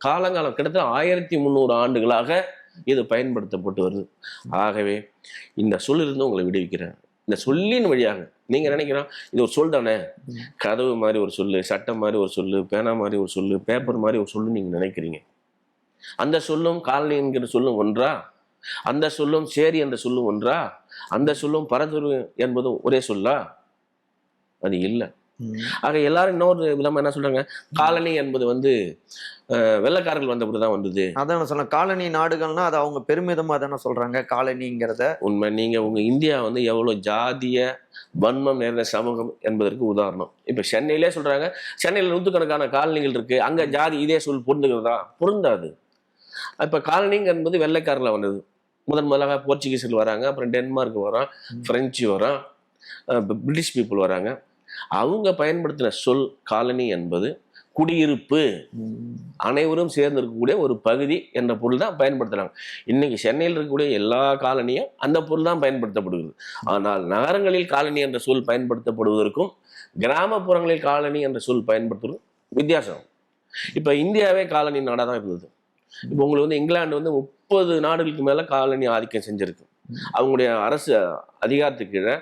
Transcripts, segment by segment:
காலங்காலம் கிட்டத்தட்ட 1300 ஆண்டுகளாக இது பயன்படுத்தப்பட்டு வருது. ஆகவே இந்த சொல்லிலிருந்து உங்களை விடுவிக்கிறேன். இந்த சொல்லின் வழியாக நீங்க நினைக்கிறோம் இது ஒரு சொல் தானே, கதவு மாதிரி ஒரு சொல்லு, சட்டம் மாதிரி ஒரு சொல்லு, பேனா மாதிரி ஒரு சொல்லு, பேப்பர் மாதிரி ஒரு சொல்லு நீங்க நினைக்கிறீங்க. அந்த சொல்லும் காலனி என்கிற சொல்லும் ஒன்றா? அந்த சொல்லும் சேரி என்ற சொல்லும் ஒன்றா? அந்த சொல்லும் பரதுரு என்பதும் ஒரே சொல்லா? அது இல்லை. ஆக எல்லாரும் இன்னொரு விதமா என்ன சொல்றாங்க, காலனி என்பது வெள்ளைக்காரர்கள் வந்தபடிதான் வந்தது. அதான் நான் சொன்னேன், காலனி நாடுகள்னா அது அவங்க பெருமிதமா தானே சொல்றாங்க காலனிங்கிறத. உண்மை. நீங்க உங்க இந்தியா எவ்வளவு ஜாதிய வன்மம் நிறைந்த சமூகம் என்பதற்கு உதாரணம். இப்ப சென்னையிலே சொல்றாங்க, சென்னையில நூற்றுக்கணக்கான காலனிகள் இருக்கு, அங்க ஜாதி இதே சொல் பொருந்துகிறதா? பொருந்தாது. இப்ப காலனிங்க என்பது வெள்ளைக்காரர்ல வந்தது. முதலாக போர்ச்சுகீஸர்கள் வராங்க, அப்புறம் டென்மார்க் வரான், பிரெஞ்சு வரான், பிரிட்டிஷ் பீப்புள் வராங்க. அவங்க பயன்படுத்தின சொல் காலனி என்பது குடியிருப்பு, அனைவரும் சேர்ந்து இருக்கக்கூடிய ஒரு பகுதி என்ற பொருள் தான் பயன்படுத்துறாங்க. இன்னைக்கு சென்னையில் இருக்கக்கூடிய எல்லா காலனியும் அந்த பொருள் தான் பயன்படுத்தப்படுகிறது. ஆனால் நகரங்களில் காலனி என்ற சொல் பயன்படுத்தப்படுவதற்கும் கிராமப்புறங்களில் காலனி என்ற சொல் பயன்படுத்துவதும் வித்தியாசம். இப்ப இந்தியாவே காலனி நாடாக தான் இருந்தது. இப்போ உங்களுக்கு இங்கிலாந்து 30 நாடுகளுக்கு மேல காலனி ஆதிக்கம் செஞ்சிருக்கு. அவங்களுடைய அரசு அதிகாரத்துக்கு கீழே,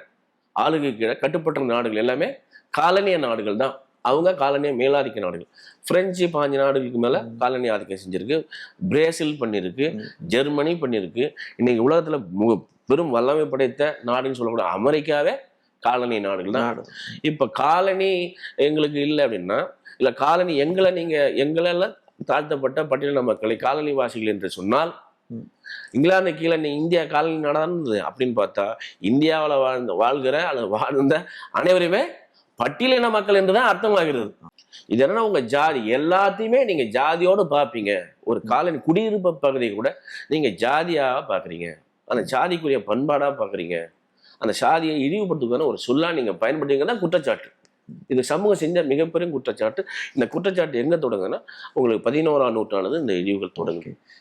ஆளுகை கீழே கட்டுப்பட்ட நாடுகள் எல்லாமே காலனிய நாடுகள் தான். அவங்க காலனிய மேலாதிக்க நாடுகள். பிரெஞ்சு 5 நாடுகளுக்கு மேல காலனி ஆதிக்கம் செஞ்சிருக்கு. பிரேசில் பண்ணிருக்கு, ஜெர்மனி பண்ணிருக்கு. இன்னைக்கு உலகத்துல பெரும் வல்லமை படைத்த நாடுன்னு சொல்லக்கூடிய அமெரிக்காவே காலனி நாடுகள் தான். இப்ப காலனி எங்களுக்கு இல்லை அப்படின்னா, இல்ல காலனி எங்களெல்லாம் தாழ்த்தப்பட்ட பட்டியலின மக்களை காலனி வாசிகள் என்று சொன்னால், இங்கிலாந்து கீழே இந்தியா காலனி நடந்தது அப்படின்னு பார்த்தா, இந்தியாவில் வாழ்கிற அல்லது வாழ்ந்த அனைவருமே பட்டியலின மக்கள் என்றுதான் அர்த்தமாகிறது. இது என்னன்னா, உங்க ஜாதி எல்லாத்தையுமே நீங்க ஜாதியோடு பார்ப்பீங்க. ஒரு காலனி குடியிருப்பு பகுதியை கூட நீங்க ஜாதியா பாக்குறீங்க, அந்த ஜாதிக்குரிய பண்பாடா பாக்குறீங்க. அந்த சாதியை இழிவுபடுத்துக்கான ஒரு சொல்லா நீங்க பயன்படுத்தீங்கன்னா குற்றச்சாட்டு. இது சமூகம் செஞ்ச மிகப்பெரிய குற்றச்சாட்டு. இந்த குற்றச்சாட்டு எங்க தொடங்குன்னா, உங்களுக்கு 11ஆம் நூற்றாண்டு இந்த இழிவுகள் தொடங்கு.